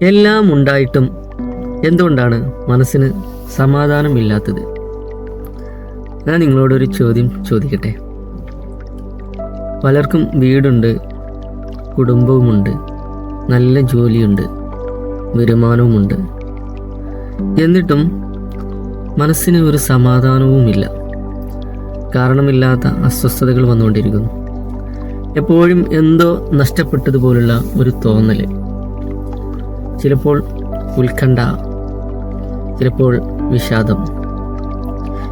എല്ലാം ഉണ്ടായിട്ടും എന്തുകൊണ്ടാണ് മനസ്സിന് സമാധാനമില്ലാത്തത്? ഞാൻ നിങ്ങളോടൊരു ചോദ്യം ചോദിക്കട്ടെ. പലർക്കും വീടുണ്ട്, കുടുംബവുമുണ്ട്, നല്ല ജോലിയുണ്ട്, വരുമാനവുമുണ്ട്. എന്നിട്ടും മനസ്സിന് ഒരു സമാധാനവുമില്ല. കാരണമില്ലാത്ത അസ്വസ്ഥതകൾ വന്നുകൊണ്ടിരിക്കുന്നു. എപ്പോഴും എന്തോ നഷ്ടപ്പെട്ടതുപോലുള്ള ഒരു തോന്നൽ. ചിലപ്പോൾ ഉത്കണ്ഠ, ചിലപ്പോൾ വിഷാദം,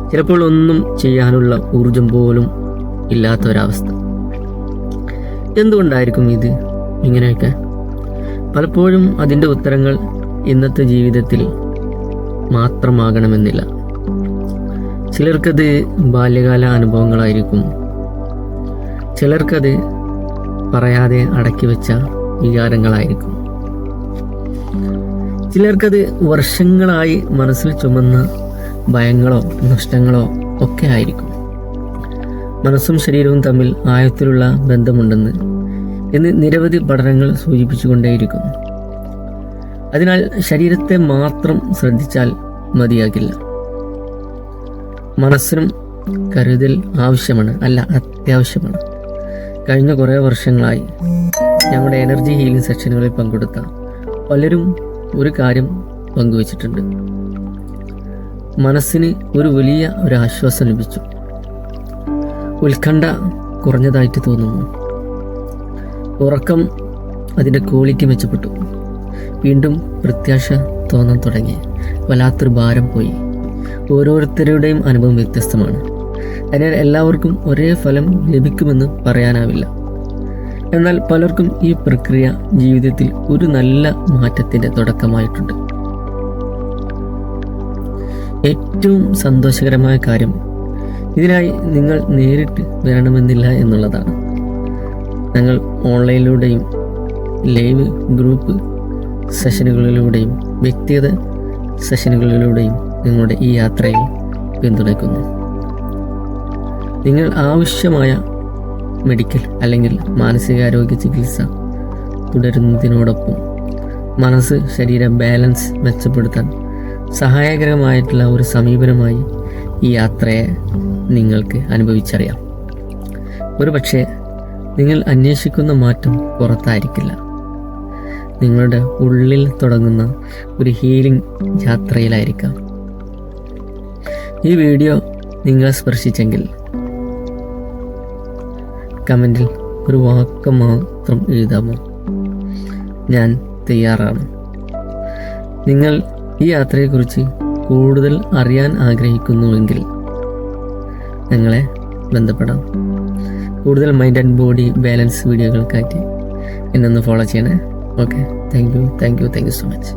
ചിലപ്പോൾ ഒന്നും ചെയ്യാനുള്ള ഊർജം പോലും ഇല്ലാത്ത ഒരവസ്ഥ. എന്തുകൊണ്ടായിരിക്കും ഇത് ഇങ്ങനെയൊക്കെ? പലപ്പോഴും അതിൻ്റെ ഉത്തരങ്ങൾ ഇന്നത്തെ ജീവിതത്തിൽ മാത്രമാകണമെന്നില്ല. ചിലർക്കത് ബാല്യകാല അനുഭവങ്ങളായിരിക്കും. ചിലർക്കത് പറയാതെ അടക്കി വെച്ച വികാരങ്ങളായിരിക്കും. ചിലർക്കത് വർഷങ്ങളായി മനസ്സിൽ ചുമന്ന ഭയങ്ങളോ നഷ്ടങ്ങളോ ഒക്കെ ആയിരിക്കും. മനസ്സും ശരീരവും തമ്മിൽ ആഴത്തിലുള്ള ബന്ധമുണ്ടെന്ന് എന്ന് നിരവധി പഠനങ്ങൾ സൂചിപ്പിച്ചുകൊണ്ടേയിരിക്കുന്നു. അതിനാൽ ശരീരത്തെ മാത്രം ശ്രദ്ധിച്ചാൽ മതിയാകില്ല. മനസ്സിനും കരുതൽ ആവശ്യമാണ്, അല്ല അത്യാവശ്യമാണ്. കഴിഞ്ഞ കുറേ വർഷങ്ങളായി ഞങ്ങളുടെ എനർജി ഹീലിംഗ് സെക്ഷനുകളിൽ പങ്കെടുത്ത പലരും ഒരു കാര്യം പങ്കുവച്ചിട്ടുണ്ട്. മനസ്സിന് ഒരു വലിയ ആശ്വാസം ലഭിച്ചു. ഉത്കണ്ഠ കുറഞ്ഞതായിട്ട് തോന്നുന്നു. ഉറക്കം അതിൻ്റെ ക്വാളിറ്റി മെച്ചപ്പെട്ടു. വീണ്ടും പ്രത്യാശ തോന്നാൻ തുടങ്ങി. വല്ലാത്തൊരു ഭാരം പോയി. ഓരോരുത്തരുടെയും അനുഭവം വ്യത്യസ്തമാണ്. അതിനാൽ എല്ലാവർക്കും ഒരേ ഫലം ലഭിക്കുമെന്ന് പറയാനാവില്ല. എന്നാൽ പലർക്കും ഈ പ്രക്രിയ ജീവിതത്തിൽ ഒരു നല്ല മാറ്റത്തിൻ്റെ തുടക്കമായിട്ടുണ്ട്. ഏറ്റവും സന്തോഷകരമായ കാര്യം ഇതിനായി നിങ്ങൾ നേരിട്ട് വരണമെന്നില്ല എന്നുള്ളതാണ്. ഞങ്ങൾ ഓൺലൈനിലൂടെയും ലൈവ് ഗ്രൂപ്പ് സെഷനുകളിലൂടെയും വ്യക്തിഗത സെഷനുകളിലൂടെയും നിങ്ങളുടെ ഈ യാത്രയിൽ പിന്തുണയ്ക്കുന്നു. നിങ്ങൾ ആവശ്യമായ മെഡിക്കൽ അല്ലെങ്കിൽ മാനസികാരോഗ്യ ചികിത്സ തുടരുന്നതിനോടൊപ്പം മനസ്സ് ശരീര ബാലൻസ് മെച്ചപ്പെടുത്താൻ സഹായകരമായിട്ടുള്ള ഒരു സമീപനമായി ഈ യാത്രയെ നിങ്ങൾക്ക് അനുഭവിച്ചറിയാം. ഒരുപക്ഷെ നിങ്ങൾ അന്വേഷിക്കുന്ന മാറ്റം പുറത്തായിരിക്കില്ല, നിങ്ങളുടെ ഉള്ളിൽ തുടങ്ങുന്ന ഒരു ഹീലിംഗ് യാത്രയിലായിരിക്കാം. ഈ വീഡിയോ നിങ്ങളെ സ്പർശിച്ചെങ്കിൽ കമൻറ്റിൽ ഒരു വാക്ക് മാത്രം എഴുതാമോ? ഞാൻ തയ്യാറാണ്. നിങ്ങൾ ഈ യാത്രയെക്കുറിച്ച് കൂടുതൽ അറിയാൻ ആഗ്രഹിക്കുന്നുവെങ്കിൽ ഞങ്ങളെ ബന്ധപ്പെടാം. കൂടുതൽ മൈൻഡ് ആൻഡ് ബോഡി ബാലൻസ് വീഡിയോകൾക്കായിട്ട് എന്നെ ഒന്ന് ഫോളോ ചെയ്യണേ. Okay, thank you so much.